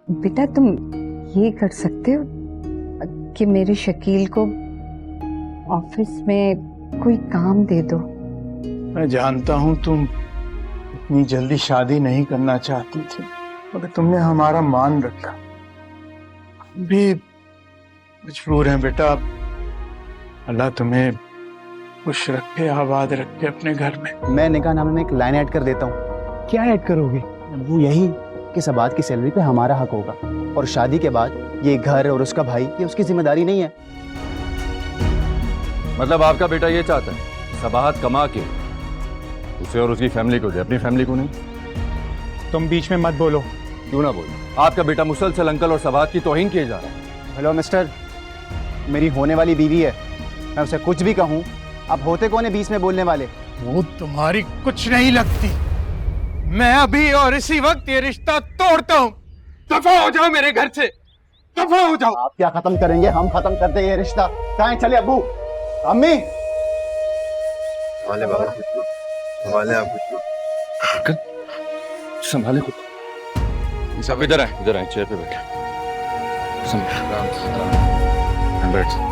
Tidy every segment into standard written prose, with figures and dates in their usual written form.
बेटा तुम ये कर सकते हो कि मेरे शकील को ऑफिस में कोई काम दे दो। मैं जानता हूं तुम इतनी जल्दी शादी नहीं करना चाहती थी, मगर तुमने हमारा मान रखा। हम भी मजबूर हैं बेटा। अल्लाह तुम्हें खुश रखे, आबाद रखे अपने घर में। मैं निकाहनामे में एक लाइन ऐड कर देता हूँ। क्या ऐड करोगे? वो यही कि सबात की सैलरी पे हमारा हक होगा, और शादी के बाद ये घर और उसका भाई ये उसकी जिम्मेदारी नहीं है। मतलब आपका बेटा ये चाहता है सबाहत कमा के उसे और उसकी फैमिली को दे, अपनी फैमिली को नहीं? तुम बीच में मत बोलो। क्यों ना बोले? आपका बेटा मुसलसल अंकल और सबाहत की तौहीन किए जा रहा है। हेलो मिस्टर, मेरी होने वाली बीवी है, मैं उसे कुछ भी कहूँ अब होते कौन है बीच में बोलने वाले? वो तुम्हारी कुछ नहीं लगती। मैं अभी और इसी वक्त ये रिश्ता तोड़ता हूँ। दफा हो जाओ मेरे घर से, दफा हो जाओ। आप क्या खत्म करेंगे? हम खत्म कर दें ये रिश्ता। कहाँ चले अब्बू अम्मी? संभाले बाबा, संभाले आप कुछ। संभाले खुद। सब इधर आए चेयर पे बैठे। बैठ।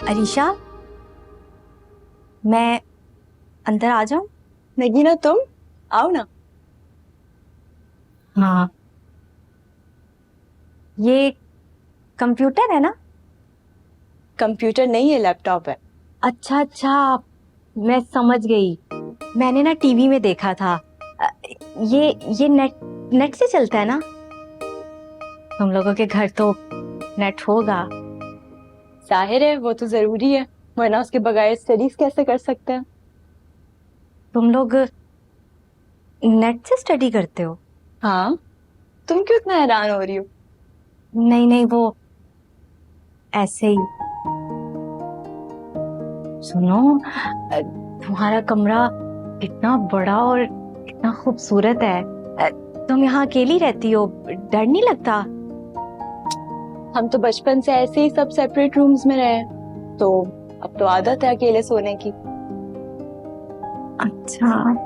अरीशा, मैं अंदर आ जाऊं? नगीना तुम आओ ना। हाँ, ये कंप्यूटर है ना? कंप्यूटर नहीं है, लैपटॉप है। अच्छा अच्छा, मैं समझ गई। मैंने ना टीवी में देखा था। ये नेट से चलता है ना? तुम लोगों के घर तो नेट होगा। जाहिर है, वो तो जरूरी है, वरना उसके बगैर स्टडीज कैसे कर सकते हैं। तुम लोग नेट से स्टडी करते हो? हाँ, तुम क्यों इतना हैरान हो रही हो? नहीं नहीं, वो ऐसे ही। सुनो, तुम्हारा कमरा कितना बड़ा और कितना खूबसूरत है। तुम यहाँ अकेली रहती हो, डर नहीं लगता? हम तो बचपन से ऐसे ही सब सेपरेट रूम्स में रहे, तो अब तो आदत है अकेले सोने की। अच्छा,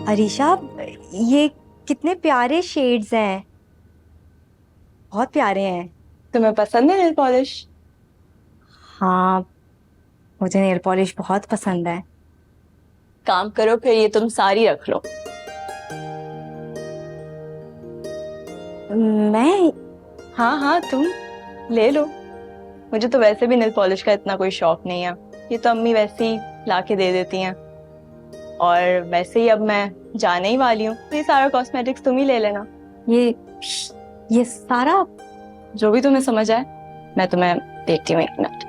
अरीशा, ये कितने प्यारे शेड्स हैं, बहुत प्यारे हैं। तुम्हें पसंद है नेल पॉलिश? हाँ, मुझे नेल पॉलिश बहुत पसंद है। काम करो फिर, ये तुम सारी रख लो। मैं? हाँ हाँ, तुम ले लो। मुझे तो वैसे भी नेल पॉलिश का इतना कोई शौक नहीं है, ये तो अम्मी वैसे ही ला के दे देती हैं। और वैसे ही अब मैं जाने ही वाली हूँ, तो ये सारा कॉस्मेटिक्स तुम ही ले लेना। ये सारा? जो भी तुम्हें समझ आए। मैं तुम्हें देखती हूँ, एक मिनट।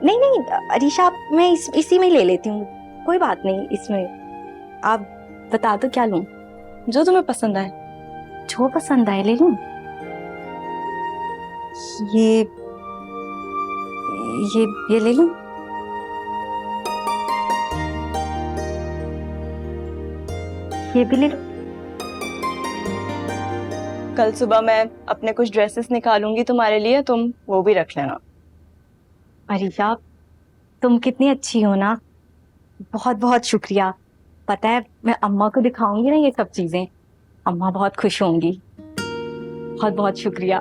नहीं नहीं अरीशा, मैं इसी में ले लेती हूँ, कोई बात नहीं। इसमें आप बता दो क्या लूं? जो तुम्हें पसंद आए। जो पसंद आए ले लूं। ये ले लूं? ये भी ले लूं? कल सुबह मैं अपने कुछ ड्रेसेस निकालूंगी तुम्हारे लिए, तुम वो भी रख लेना। अरीशा, तुम कितनी अच्छी हो ना, बहुत बहुत शुक्रिया। पता है, मैं अम्मा को दिखाऊंगी ना ये सब चीजें, अम्मा बहुत खुश होंगी। बहुत बहुत शुक्रिया,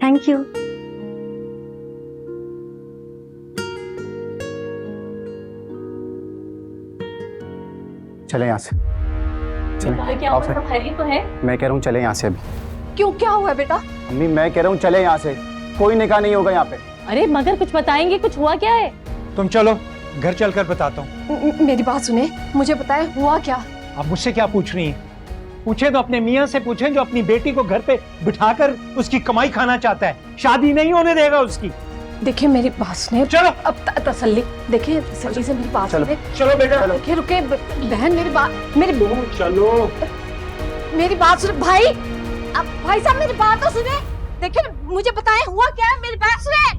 थैंक यू। चले यहाँ से। सुने क्या आप हुआ, सब खैरियत तो है? मैं कह रहा हूँ चले यहाँ से अभी। क्यों, क्या हुआ बेटा? अम्मी मैं कह रहा हूँ चले यहाँ से, कोई निकाह नहीं होगा यहाँ पे। अरे मगर कुछ बताएंगे, कुछ हुआ क्या है? तुम चलो, घर चलकर बताता हूँ। मेरी बात सुने, मुझे बताए हुआ क्या? आप मुझसे क्या पूछ रही हैं? पूछे तो अपने मियाँ से पूछें जो अपनी बेटी को घर पे बिठाकर उसकी कमाई खाना चाहता है, शादी नहीं होने देगा उसकी। देखिए मेरी बात सुने, चलो अब तसल्ली, देखिए तसल्ली से मेरी बात सुने। चलो बेटा, देखिए रुके बहन, मेरी बात, चलो। मेरी बात सुने भाई, अब भाई साहब मेरी बात तो सुने। देखिए मुझे बताएं हुआ क्या है, मेरी बात सुने।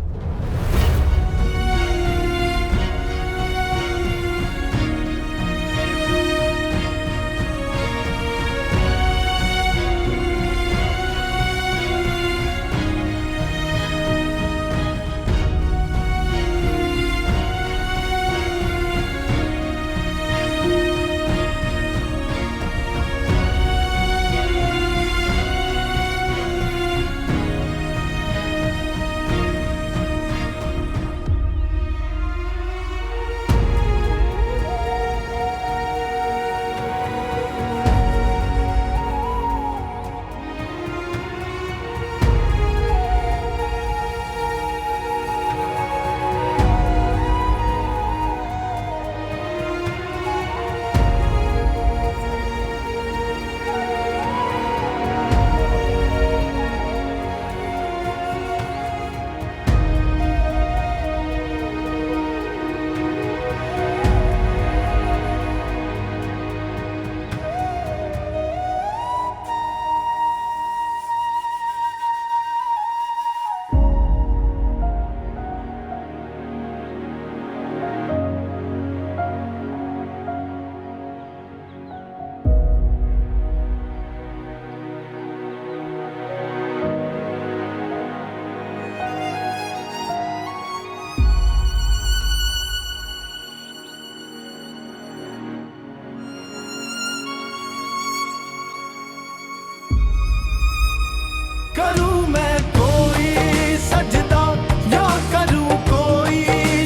करूं मैं कोई सजदा या करूं कोई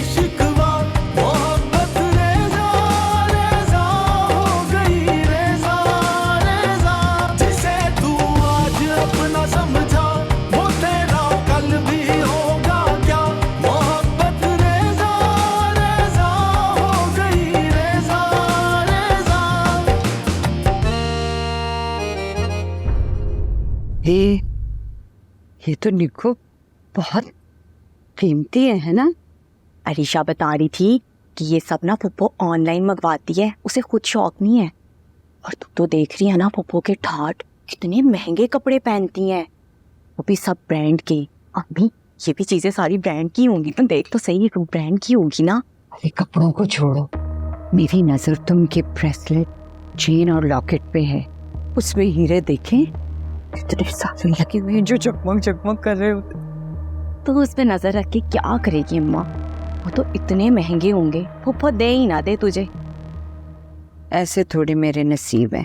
शिकवा, मोहब्बत रेज़ा रेज़ा हो गई, रेज़ा रेज़ा। जिसे तू आज अपना समझा वो तेरा कल भी होगा क्या, मोहब्बत रेज़ा रेज़ा हो गई, रेज़ा रेज़ा। ये तो निको बहुत कीमती है ना? अरीशा बता रही थी कि ये सब ना पुप्पो ऑनलाइन मंगवाती है, उसे खुद शौक नहीं है। और तू तो देख रही है ना पुप्पो के ठाट, कितने महंगे कपड़े पहनती हैं, वो भी सब ब्रांड के। अम्मी ये भी चीजें सारी ब्रांड की होंगी, तुम देख तो सही, ब्रांड की होगी ना। अरे कपड़ों को छोड़ो, मेरी नजर तो उनके ब्रेसलेट, चेन और लॉकेट पे है। उसमें हीरे देखें, कितने सारे लगे हुए हैं जो जगमग जगमग कर रहे होते। तो उस पे नजर रख के क्या करेगी अम्मा, वो तो इतने महंगे होंगे, पुप्पो दे ही ना दे तुझे। ऐसे थोड़े मेरे नसीब है।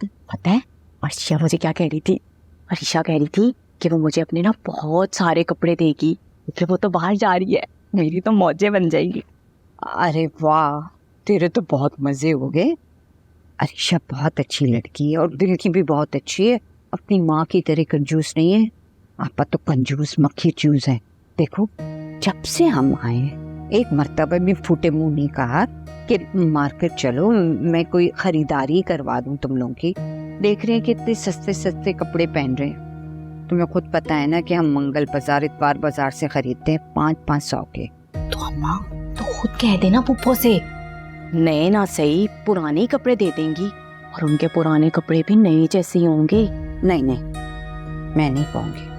पता है अर्शिया मुझे क्या कह रही थी? अर्शिया कह रही थी कि वो मुझे अपने ना बहुत सारे कपड़े देगी, फिर वो तो बाहर जा रही है, मेरी तो मौजें बन जाएगी। अरे वाह, तेरे तो बहुत मजे हो गए। अरीशा बहुत अच्छी लड़की है और दिल की भी बहुत अच्छी है, अपनी माँ की तरह कंजूस नहीं है। आपा तो कंजूस मक्खी चूज है। देखो जब से हम आए एक मर्तबा भी फूटे मुंह नहीं कहा कि मार्केट चलो, मैं कोई खरीदारी करवा दूं तुम लोगों की। देख रहे हैं कितने सस्ते सस्ते कपड़े पहन रहे हैं। तुम्हें खुद पता है ना कि हम मंगल बाजार, इतवार बाजार से खरीदते हैं 500-500 के। तो अम्मा तो खुद कह देना पुप्पो से, नए ना सही पुराने कपड़े दे देंगी, और उनके पुराने कपड़े भी नए जैसे ही होंगे। नहीं नहीं, मैं नहीं कहूँगी।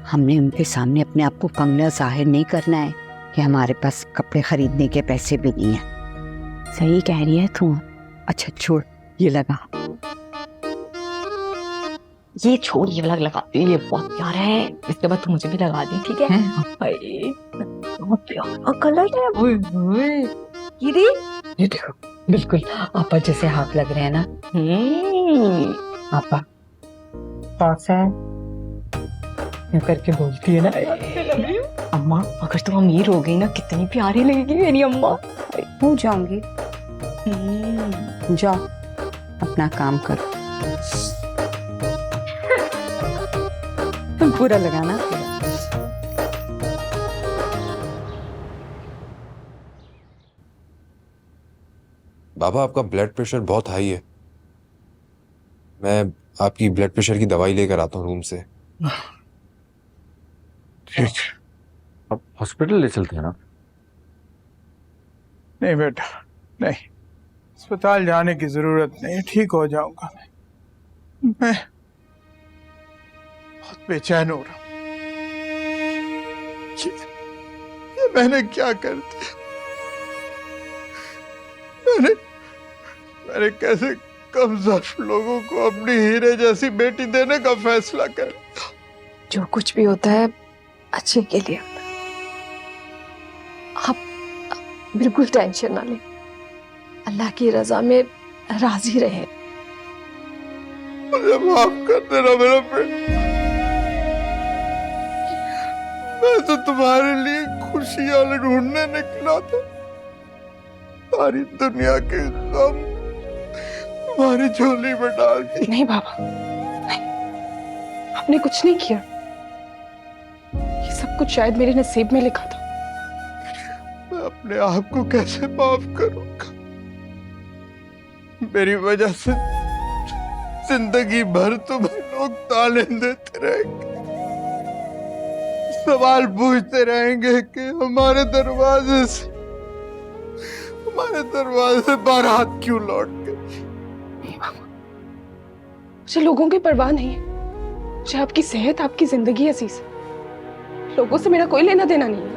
हमने उनके सामने अपने आप को कंगना जाहिर नहीं करना है कि हमारे पास कपड़े खरीदने के पैसे भी नहीं हैं। सही कह रही है तू। अच्छा छोड़, ये लगा, ये छोड़, ये वाला लगाती हूँ, ये बहुत प्यारा है। इसके बाद तू मुझे भी लगा दी, ठीक है? बहुत प्यारा कलर है। ओए ओए, ये देखो बिल्कुल आपा जैसे हाथ लग रहे हैं ना। आपा पासा करके बोलती है ना। अम्मा अगर तुम अमीर हो गई ना, कितनी प्यारी लगेगी मेरी अम्मा। हो जाऊंगी, जाओ अपना काम करो। पूरा लगाना। बाबा आपका ब्लड प्रेशर बहुत हाई है। मैं आपकी ब्लड प्रेशर की दवाई लेकर आता हूँ रूम से। ठीक है। अब हॉस्पिटल ले चलते हैं ना। नहीं बेटा, नहीं, अस्पताल जाने की जरूरत नहीं, ठीक हो जाऊंगा मैं बहुत बेचैन हो रहा हूं। ये मैंने क्या कर दिया? मैंने कैसे कमजोर लोगों को अपनी हीरे जैसी बेटी देने का फैसला कर लिया? जो कुछ भी होता है अच्छे के लिए होता है। आप बिल्कुल टेंशन ना लें, अल्लाह की रजा में राजी रहे। मुझे माफ कर देना मेरा बेटा। मैं तो तुम्हारे लिए खुशियां ढूंढने निकला था। सारी दुनिया के गम तुम्हारी झोली में डाल दी। नहीं बाबा, नहीं, आपने कुछ नहीं किया। ये सब कुछ शायद मेरे नसीब में लिखा था। मैं अपने आप को कैसे माफ करूंगा? मेरी वजह से जिंदगी भर तुम्हें लोग ताने देते रहेंगे, सवाल पूछते रहेंगे कि हमारे दरवाजे से बारात क्यों लौट गई? नहीं बाबा, मुझे लोगों की परवाह नहीं है। मुझे आपकी सेहत, आपकी जिंदगी अजीज है। लोगों से मेरा कोई लेना देना नहीं है।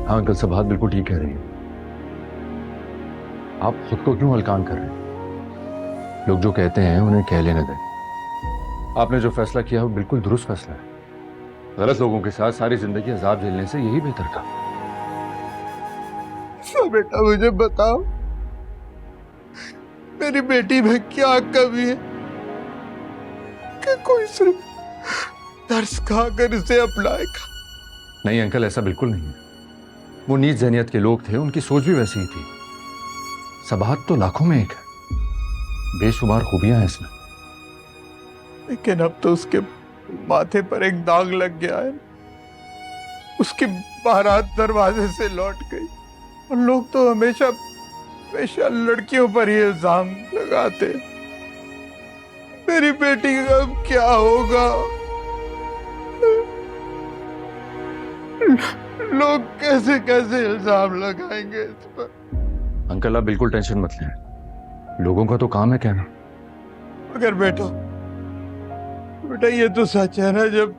हाँ अंकल, सब बात बिल्कुल ठीक कह रही है। आप खुद को क्यों हल्कान कर रहे हैं? लोग जो कहते हैं उन्हें कह लेने दें। आपने जो फैसला किया वो बिल्कुल दुरुस्त फैसला है। गलत लोगों के साथ सारी जिंदगी अजाब झेलने से यही बेहतर था। तो बेटा मुझे बताओ, मेरी बेटी में क्या कमी है कि कोई सिर्फ दर्स खाकर इसे अपनाएगा? नहीं अंकल, ऐसा बिल्कुल नहीं है। वो नीच ज़हनियत के लोग थे, उनकी सोच भी वैसी ही थी। सबाहत तो लाखों में एक है, बेशुमार खूबियां हैं इसमें। लेकिन अब तो उसके माथे पर एक दाग लग गया है। उसकी बारात दरवाजे से लौट गई और लोग तो हमेशा लड़कियों पर ही इल्जाम लगाते। मेरी बेटी का अब क्या होगा? लोग कैसे कैसे इल्जाम लगाएंगे इस पर? अंकल आप बिल्कुल टेंशन मत लें, लोगों का तो काम है कहना। मगर बेटा ये तो सच है ना, जब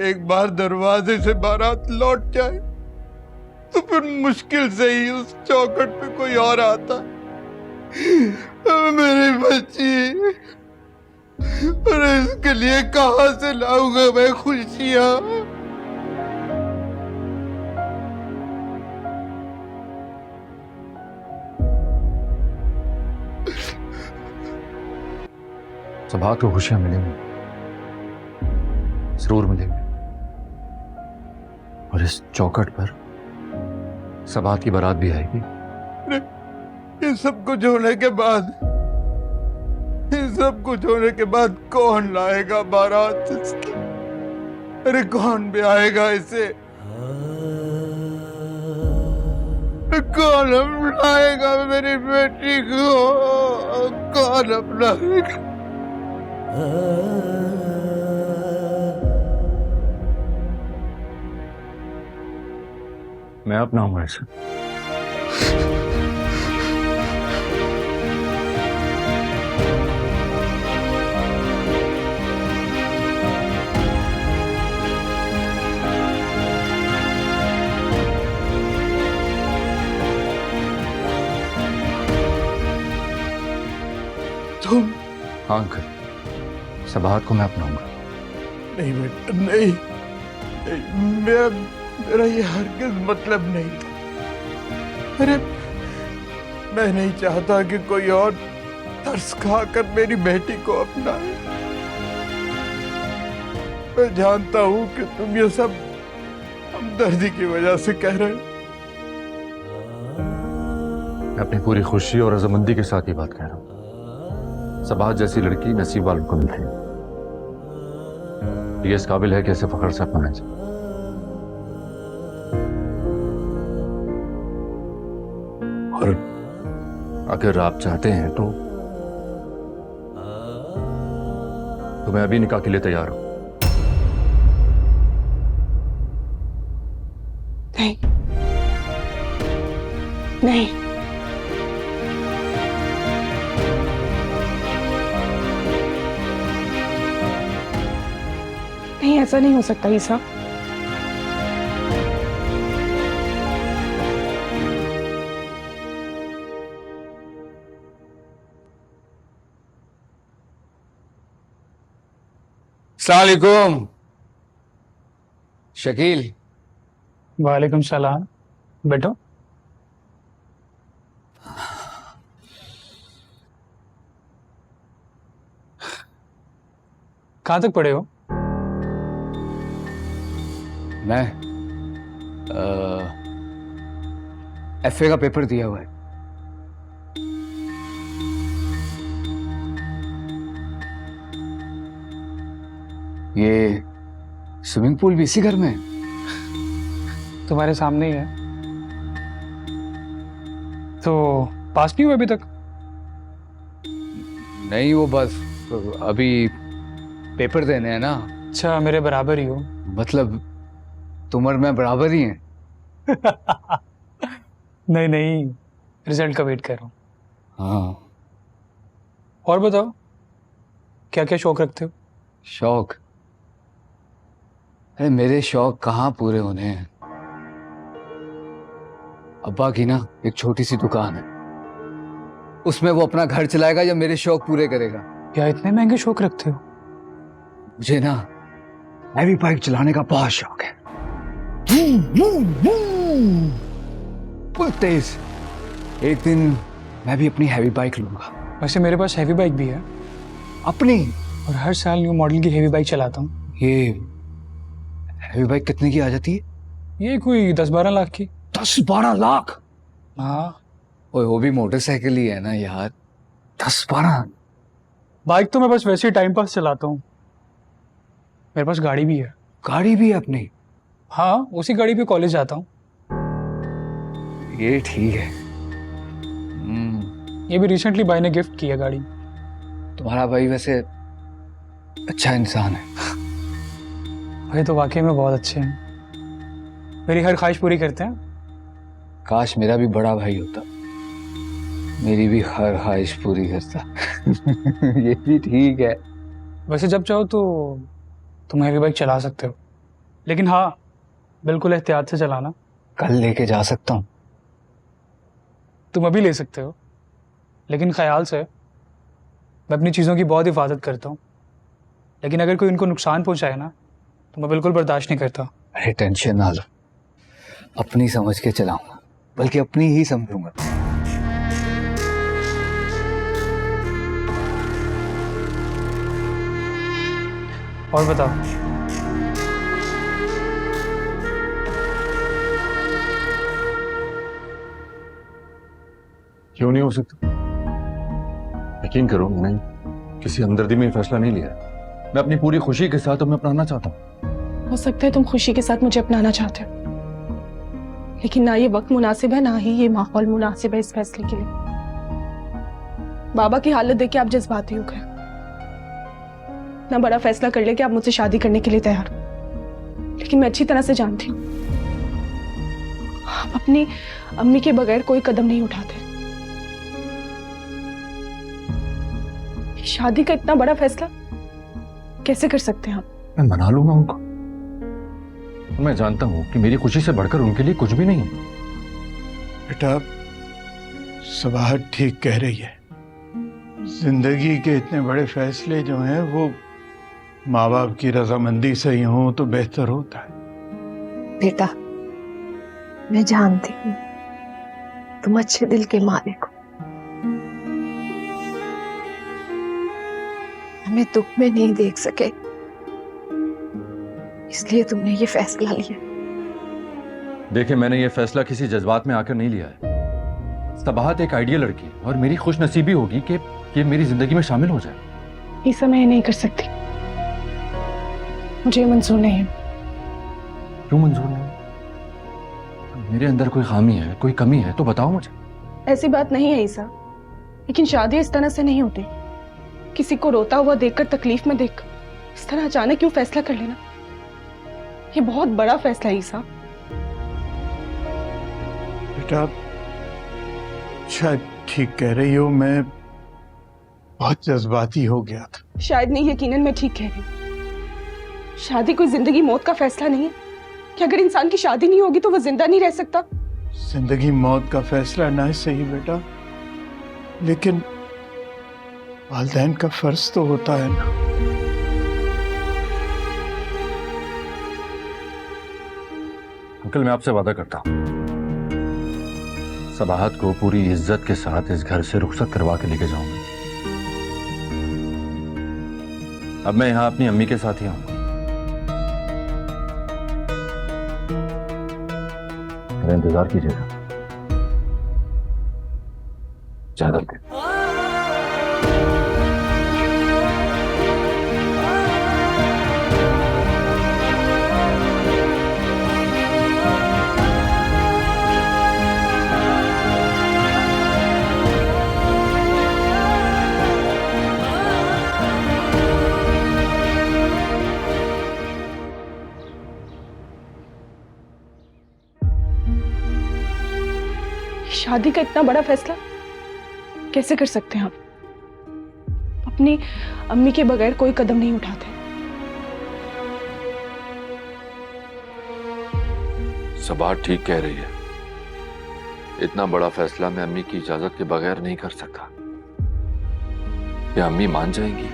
एक बार दरवाजे से बारात लौट जाए तो फिर मुश्किल से ही उस चौखट पे कोई और आता। मेरी बच्ची, अरे इसके लिए कहां से लाऊंगा मैं खुशियां? सबाहत को खुशियां मिलेंगी, जरूर मिलेंगे। और इस चौखट पर सबाहत की बारात भी आएगी। ये सब कुछ होने के बाद कौन लाएगा बारात इसकी? अरे कौन भी आएगा इसे? कौन अपनाएगा मेरी बेटी को? कौन अपनाएगा? मैं अपनाऊंगा इसे। तुम? हाँ अंकल, सबाहत को मैं अपनाऊंगा। नहीं बेटा, नहीं, मेरा ये हरगिज़ मतलब नहीं था। अरे मैं नहीं चाहता कि कोई और तरस खाकर मेरी बेटी को अपनाए। मैं जानता हूं कि तुम ये सब हमदर्दी की वजह से कह रहे हो, मैं अपनी पूरी खुशी और रजामंदी के साथ ये बात कह रहा हूँ। सबाहत जैसी लड़की नसीब वालों को मिलती है। ये इस काबिल है कि इसे फख्र से अपनाना चाहिए। और अगर आप चाहते हैं तो मैं अभी निकाह के लिए तैयार हूं। नहीं नहीं, नहीं, ऐसा नहीं हो सकता ईसा। अस्सलाम वालेकुम शकील। वालेकुम सलाम। बैठो। कहाँ तक पढ़े हो? मैं एफए का पेपर दिया हुआ है। ये स्विमिंग पूल भी इसी घर में है? तुम्हारे सामने ही है। तो पास नहीं हुआ अभी तक? नहीं, वो बस अभी पेपर देने हैं ना। अच्छा, मेरे बराबर ही हो। मतलब तुम और मैं बराबर ही हैं? नहीं नहीं, रिजल्ट का वेट कर रहा हूँ। हाँ। और बताओ, क्या क्या शौक रखते हो? शौक? अरे मेरे शौक कहाँ पूरे होने हैं। अब्बा की ना एक छोटी सी दुकान है, उसमें वो अपना घर चलाएगा या मेरे शौक पूरे करेगा? क्या इतने महंगे शौक रखते हो? मुझे ना हैवी बाइक चलाने का बहुत शौक है। फुल तेज। एक दिन मैं भी अपनी हैवी बाइक लूंगा। वैसे मेरे पास हैवी बाइक भी है अपनी, और हर साल न्यू मॉडल की हैवी बाइक चलाता हूँ। ये हैवी बाइक कितने की आ जाती है? ये कोई 10-12 लाख की। 10-12 लाख? हाँ, ओए वो भी मोटरसाइकिल ही है ना यार। 10-12? बाइक तो मैं बस वैसे ही टाइम पास चलाता हूँ। मेरे पास गाड़ी भी है। गाड़ी भी है अपनी? हाँ, उसी गाड़ी पे कॉलेज जाता हूँ। ये ठीक है। ये भी रिसेंटली भाई ने गिफ्ट किया गाड़ी। तुम्हारा भाई वैसे अच्छा इंसान है। भाई तो वाकई में बहुत अच्छे हैं, मेरी हर ख्वाहिश पूरी करते हैं। काश मेरा भी बड़ा भाई होता, मेरी भी हर ख्वाहिश पूरी करता। ये भी ठीक है। वैसे जब चाहो तो तुम हैवी बाइक चला सकते हो, लेकिन हाँ, बिल्कुल एहतियात से चलाना। कल लेके जा सकता हूँ? तुम अभी ले सकते हो, लेकिन ख्याल से। मैं अपनी चीज़ों की बहुत हिफाजत करता हूँ, लेकिन अगर कोई उनको नुकसान पहुँचाए ना, तो मैं बिल्कुल बर्दाश्त नहीं करता। अरे टेंशन ना लो, अपनी समझ के चलाऊंगा, बल्कि अपनी ही समझूंगा। और बताओ, क्यों नहीं हो सकता? यकीन करो, मैंने किसी हमदर्दी में फैसला नहीं लिया। मैं अपनी पूरी खुशी के साथ तुम्हें अपनाना चाहता हूँ। हो सकता है तुम खुशी के साथ मुझे अपनाना चाहते हो, लेकिन ना ये वक्त मुनासिब है, ना ही ये माहौल मुनासिब है इस फैसले के लिए। बाबा की हालत देख के आप जज्बाती हो गए। इतना बड़ा फैसला कर ले कि आप मुझसे शादी करने के लिए तैयार हो, लेकिन मैं अच्छी तरह से जानती हूँ आप अपनी अम्मी के बगैर कोई कदम नहीं उठाते। शादी का इतना बड़ा फैसला कैसे कर सकते हैं आप? मैं मना लूंगा उनको। मैं जानता हूं कि मेरी खुशी से बढ़कर उनके लिए कुछ भी नहीं है। बेटा, सबाहत ठीक कह रही है। जिंदगी के इतने बड़े फैसले जो हैं वो माँ बाप की रजामंदी से ही हों तो बेहतर होता है। बेटा, मैं जानती हूँ तुम अच्छे दिल के मालिक हो। हमें दुख में नहीं देख सके, इसलिए तुमने ये फैसला लिया। देखिए, मैंने ये फैसला किसी जज्बात में आकर नहीं लिया है। सबाहत एक आइडियल लड़की है और मेरी खुशनसीबी होगी कि ये मेरी जिंदगी में शामिल हो जाए। ईसा, मैं ये नहीं कर सकती, मुझे ये मंजूर नहीं है। क्यों मंजूर नहीं? मेरे अंदर कोई खामी है, कोई कमी है तो बताओ मुझे। ऐसी बात नहीं है ईसा, लेकिन शादी इस तरह से नहीं होती। किसी को रोता हुआ देखकर, तकलीफ में देखकर इस तरह अचानक क्यों फैसला कर लेना? ये बहुत बड़ा फैसला है ईसा। बेटा शायद ठीक कह रही हो, मैं बहुत जज्बाती हो गया था। शायद नहीं, यकीनन मैं ठीक कह रही हूँ। शादी कोई जिंदगी मौत का फैसला नहीं है कि अगर इंसान की शादी नहीं होगी तो वो जिंदा नहीं रह सकता। जिंदगी मौत का फैसला ना सही बेटा, लेकिन वालिदैन का फर्ज तो होता है ना। अंकल, मैं आपसे वादा करता हूं, सबाहत को पूरी इज्जत के साथ इस घर से रुखसत करवा के लेके जाऊंगा। अब मैं यहां अपनी अम्मी के साथ ही आऊंगा। मेरा इंतजार कीजिएगा। इजाजत दे। शादी का इतना बड़ा फैसला कैसे कर सकते हैं आप? अपनी अम्मी के बगैर कोई कदम नहीं उठाते। सबाहत ठीक कह रही है। इतना बड़ा फैसला मैं अम्मी की इजाजत के बगैर नहीं कर सकता। क्या अम्मी मान जाएंगी?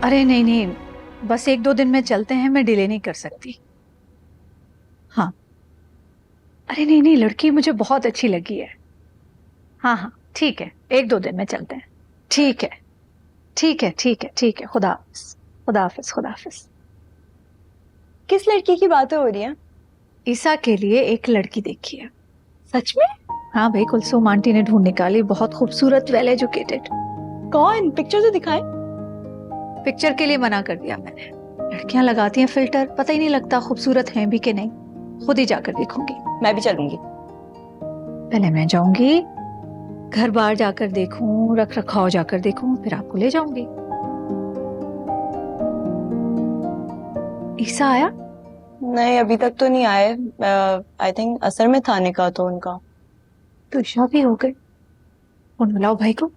अरे नहीं नहीं, बस 1-2 दिन में चलते हैं, मैं डिले नहीं कर सकती। हाँ, अरे नहीं नहीं, लड़की मुझे बहुत अच्छी लगी है। हाँ हाँ ठीक है, 1-2 दिन में चलते हैं। ठीक है ठीक है ठीक है ठीक है, खुदा हाफिज खुदा हाफिज खुदा हाफिज। किस लड़की की बातें हो रही हैं? ईसा के लिए एक लड़की देखी है। सच में? हाँ भाई, कुलसुम आंटी ने ढूंढ निकाली, बहुत खूबसूरत, वेल एजुकेटेड। कौन? पिक्चर तो दिखाएं। पिक्चर के लिए मना कर दिया मैंने। लड़कियां लगाती हैं फिल्टर, पता ही नहीं लगता खूबसूरत हैं भी कि नहीं। खुद ही जाकर देखूंगी। मैं भी चलूंगी। पहले मैं जाऊंगी, घर बार जाकर देखूं, रख रखाव जाकर देखूं, फिर आपको ले जाऊंगी। ईसा आया? नहीं, अभी तक तो नहीं आए। आई थिंक असर में था निकाह तो उनका। तो ईशा भी हो गए। फोन बुलाओ भाई को।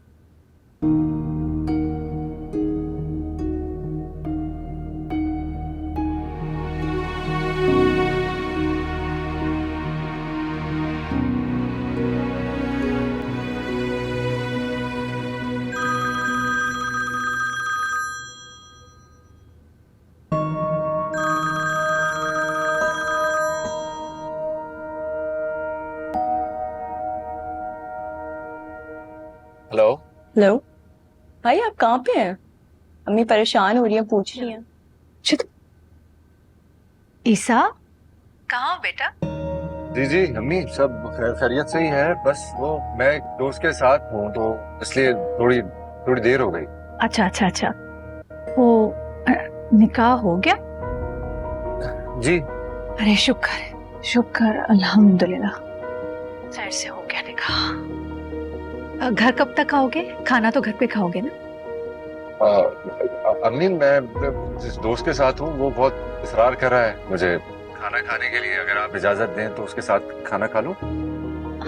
हेलो। हेलो भाई, आप कहाँ पे हैं? अम्मी परेशान हो रही है, पूछ रही हैं। ईसा, कहाँ हो बेटा? जी जी अम्मी, सब खैरियत से ही है। बस वो मैं एक दोस्त के साथ हूँ तो इसलिए थोड़ी देर हो गई। अच्छा अच्छा अच्छा, वो निकाह हो गया? जी। अरे शुक्र शुक्र, अल्हम्दुलिल्लाह, खैर से हो गया निकाह। घर कब तक आओगे? खाना तो घर पे खाओगे ना? अम्मी, मैं जिस दोस्त के साथ हूँ वो बहुत इसरार कर रहा है मुझे खाना खाने के लिए। अगर आप इजाजत दें तो उसके साथ खाना खा लूं?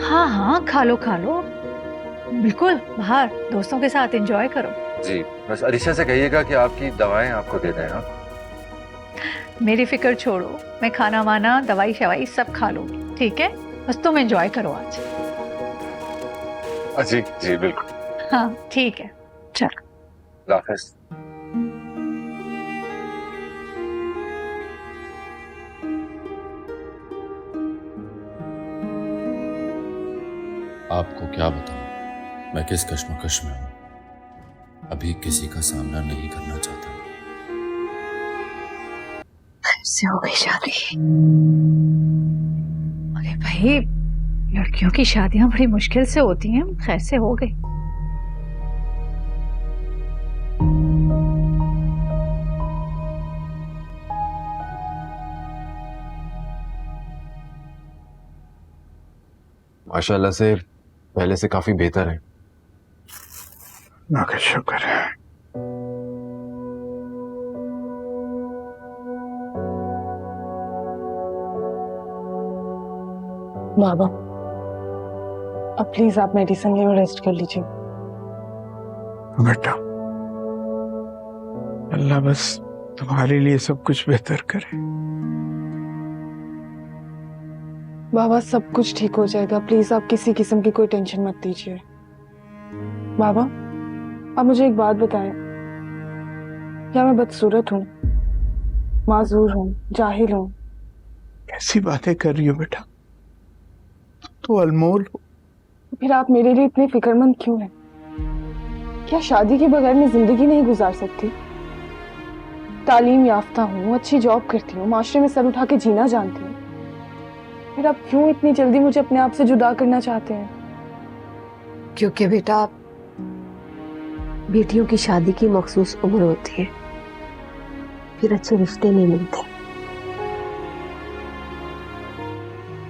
हाँ हाँ, खा लो बिल्कुल, बाहर दोस्तों के साथ एंजॉय करो। जी, बस अरीशा से कहिएगा कि आपकी दवाएं आपको दे दें। हाँ, मेरी फिक्र छोड़ो, मैं खाना वाना दवाई शवाई सब खा लूंगी, ठीक है? बस तुम एंजॉय करो आज। जी जी बिल्कुल। हाँ ठीक है, चल। अल्लाह हाफ़िज़। आपको क्या बताऊं, मैं किस कश्मकश में हूं। अभी किसी का सामना नहीं करना चाहता। कैसे हो गई शादी? अरे भाई, लड़कियों की शादियां बड़ी मुश्किल से होती हैं, खैर से हो गई। माशाल्लाह से पहले से काफी बेहतर है। ना का शुक्र है। बाबा, अब प्लीज आप मेडिसिन ले और रेस्ट कर लीजिए। बेटा, अल्लाह बस तुम्हारे लिए सब कुछ बेहतर करे। बाबा, सब कुछ ठीक हो जाएगा। प्लीज आप किसी किस्म की कोई टेंशन मत लीजिए। बाबा, आप मुझे एक बात बताएं, क्या मैं बदसूरत हूँ, माजूर हूँ, जाहिल हूँ? कैसी बातें कर रही हो बेटा, तो अनमोल हो। फिर आप मेरे लिए इतने फिक्रमंद क्यों हैं? क्या शादी के बगैर मैं जिंदगी नहीं गुजार सकती? तालीम याफ्ता हूँ, अच्छी जॉब करती हूँ, माशरे में सर उठा के जीना जानती हूँ। फिर आप क्यों इतनी जल्दी मुझे अपने आप से जुदा करना चाहते हैं? क्योंकि बेटा, बेटियों की शादी की मखसूस उम्र होती है, फिर अच्छे रिश्ते नहीं मिलते।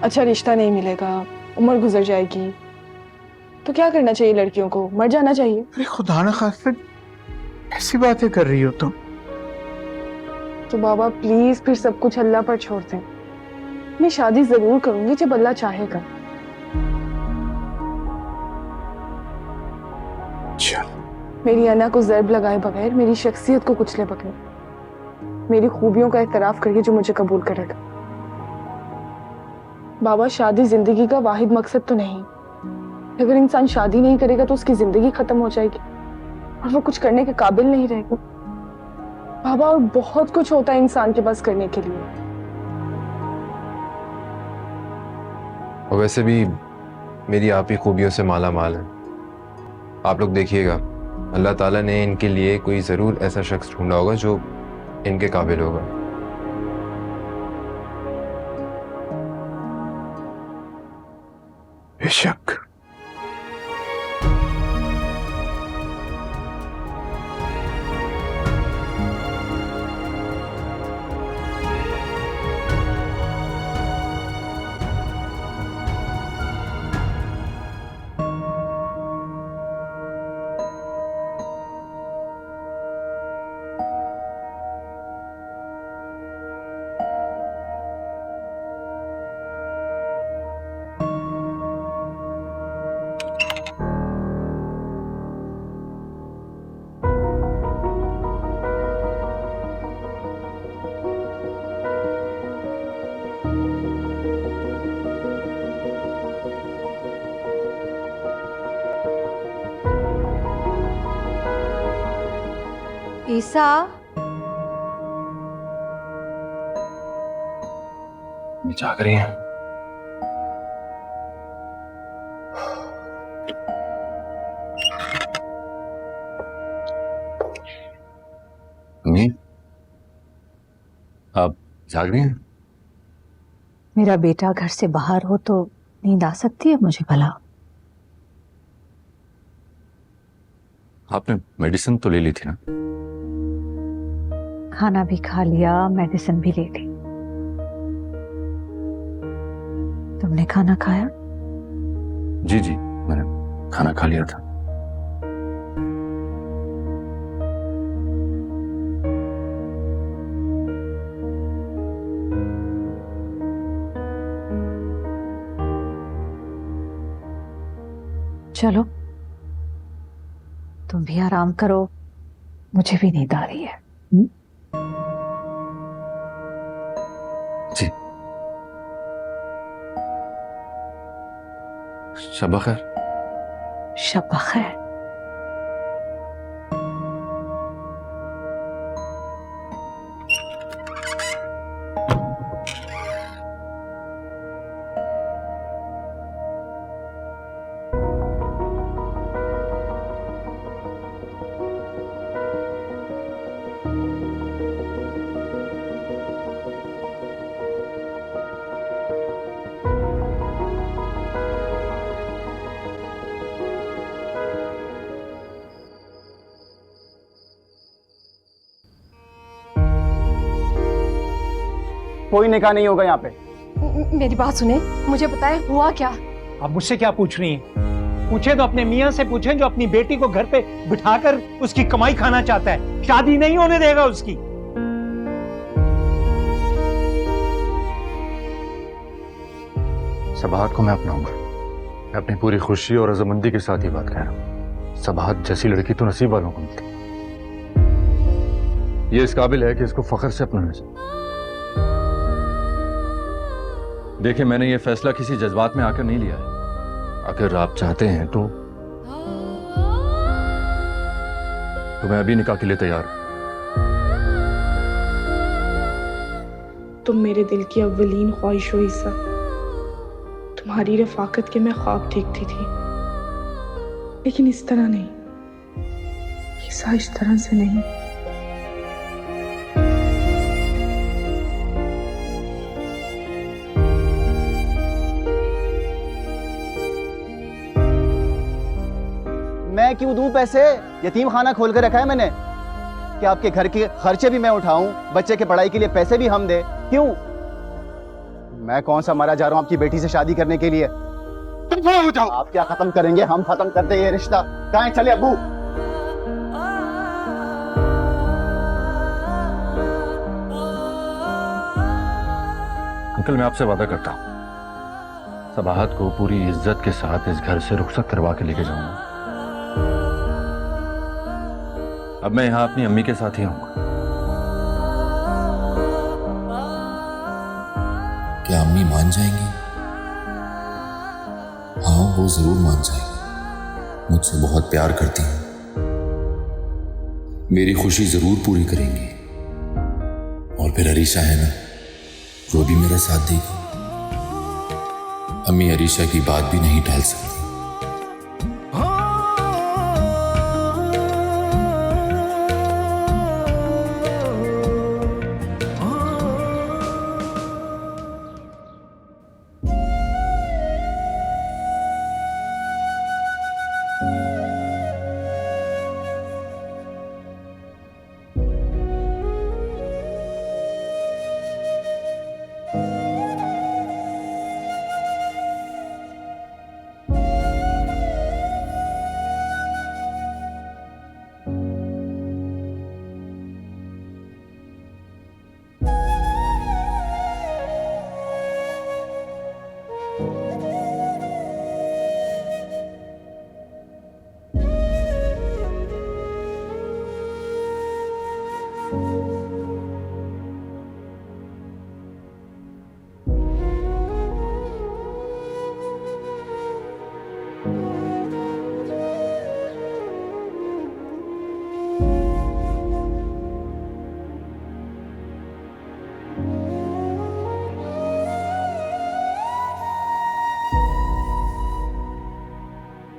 अच्छा रिश्ता नहीं मिलेगा, उम्र गुजर जाएगी, तो क्या करना चाहिए लड़कियों को? मर जाना चाहिए? अरे खुदा ना खास्ते ऐसी बातें कर रही हो तुम। तो बाबा प्लीज फिर सब कुछ अल्लाह पर छोड़ दें। मैं शादी जरूर करूंगी जब अल्लाह चाहेगा। चल, मेरी अना को ज़र्ब लगाए बगैर, मेरी शख्सियत को कुचले बगैर, मेरी खूबियों का एतराफ करिए जो मुझे कबूल करेगा। बाबा, शादी जिंदगी का वाहिद मकसद तो नहीं। अगर इंसान शादी नहीं करेगा तो उसकी जिंदगी खत्म हो जाएगी और वो कुछ करने के काबिल नहीं रहेगा। बाबा, और बहुत कुछ होता है इंसान के पास करने के लिए। और वैसे भी मेरी आप ही खूबियों से माला माल है। आप लोग देखिएगा, अल्लाह ताला ने इनके लिए कोई ज़रूर ऐसा शख्स ढूंढा होगा जो इनके काबिल होगा। बेशक। ईसा, जाग रही हैं? अम्मी, आप जाग रही हैं? मेरा बेटा घर से बाहर हो तो नींद आ सकती है मुझे भला? आपने मेडिसिन तो ले ली थी ना? खाना भी खा लिया, मेडिसिन भी ले ली। तुमने खाना खाया? जी जी, मैंने खाना खा लिया था। चलो तुम भी आराम करो, मुझे भी नींद आ रही है। जी, शब खैर। शब खैर। कोई निकाह नहीं होगा यहाँ पे। मेरी बात सुने, मुझे बताए हुआ क्या? आप मुझसे क्या पूछ रही हैं? पूछे तो अपने मियाँ से पूछें जो अपनी बेटी को घर पे बिठाकर उसकी कमाई खाना चाहता है, शादी नहीं होने देगा उसकी। सबाहत को मैं अपनाऊंगा। मैं अपनी पूरी खुशी और रजामंदी के साथ ही बात कह रहा हूँ। सबाहत जैसी लड़की तो नसीब वालों को मिलती। ये इस काबिल है कि इसको फख्र से अपनाना चाहिए। देखिए, मैंने ये फैसला किसी जज्बात में आकर नहीं लिया है। अगर आप चाहते हैं तो मैं अभी निकाह के लिए तैयार हूं। तुम मेरे दिल की अव्वलीन ख्वाहिश हो ईसा। तुम्हारी रफाकत के मैं ख्वाब देखती थी, लेकिन इस तरह नहीं, ईसा, इस तरह से नहीं। मैं क्यों दूं पैसे? यतीम खाना खोल कर रखा है मैंने कि आपके घर के खर्चे भी मैं उठाऊं, बच्चे के पढ़ाई के लिए पैसे भी हम दे। क्यों? मैं कौन सा मरा जा रहा हूं आपकी बेटी से शादी करने के लिए? आप क्या खत्म करेंगे? हम खत्म कर दे ये रिश्ता। कहां चले अब्बू? अंकल, मैं आपसे वादा करता हूं, सबाहत को पूरी इज्जत के साथ इस घर से रुखसत करवा के लेके जाऊंगा। अब मैं यहां अपनी अम्मी के साथ ही आऊंगा। क्या अम्मी मान जाएंगी? हाँ, वो जरूर मान जाएंगी। मुझसे बहुत प्यार करती हैं, मेरी खुशी जरूर पूरी करेंगी। और फिर अरीशा है ना, वो भी मेरा साथ देगी। अम्मी अरीशा की बात भी नहीं टाल सकती।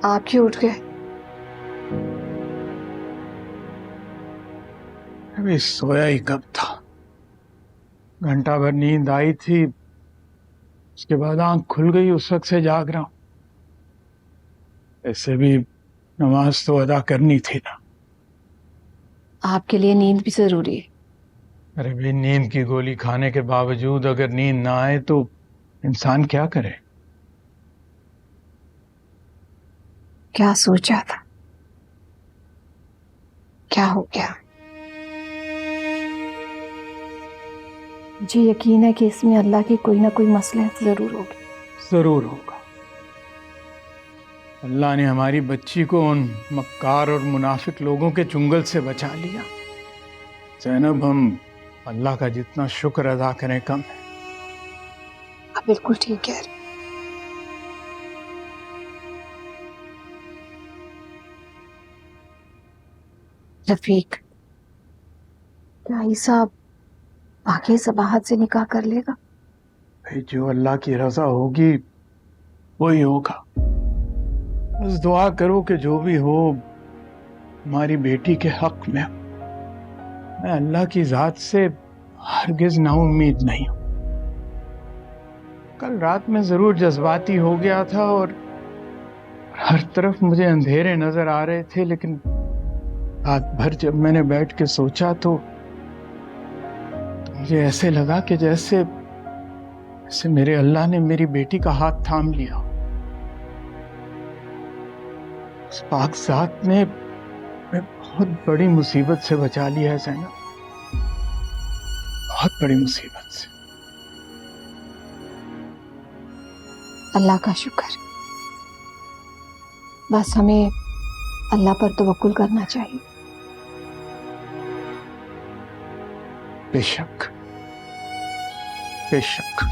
आप क्यों उठ गए? अभी सोया ही कब था, घंटा भर नींद आई थी, उसके बाद आंख खुल गई, उस वक्त से जाग रहा हूं। ऐसे भी नमाज तो अदा करनी थी ना। आपके लिए नींद भी जरूरी है। अरे भाई, नींद की गोली खाने के बावजूद अगर नींद ना आए तो इंसान क्या करे? क्या सोचा था? क्या हो गया? मुझे यकीन है कि इसमें अल्लाह की कोई ना कोई मसलहत जरूर होगी। जरूर होगा। अल्लाह ने हमारी बच्ची को उन मक्कार और मुनाफिक लोगों के चुंगल से बचा लिया। ज़ैनब, हम अल्लाह का जितना शुक्र अदा करें कम है। आप बिल्कुल ठीक कह रहे। रफीक, क्या ईसा वाकई सबाहत से निकाह कर लेगा? भाई, जो अल्लाह की रजा होगी वही होगा। बस दुआ करो कि जो भी हो हमारी बेटी के हक में। मैं अल्लाह की जात से हरगिज नाउम्मीद नहीं हूं। कल रात में जरूर जज्बाती हो गया था और हर तरफ मुझे अंधेरे नजर आ रहे थे, लेकिन रात भर जब मैंने बैठ के सोचा तो मुझे ऐसे लगा कि जैसे जैसे मेरे अल्लाह ने मेरी बेटी का हाथ थाम लिया। उस पाक ज़ात ने मैं बहुत बड़ी मुसीबत से बचा लिया है ज़ैनब, बहुत बड़ी मुसीबत से। अल्लाह का शुक्र। बस हमें अल्लाह पर तवक्कुल करना चाहिए। बेशक बेशक।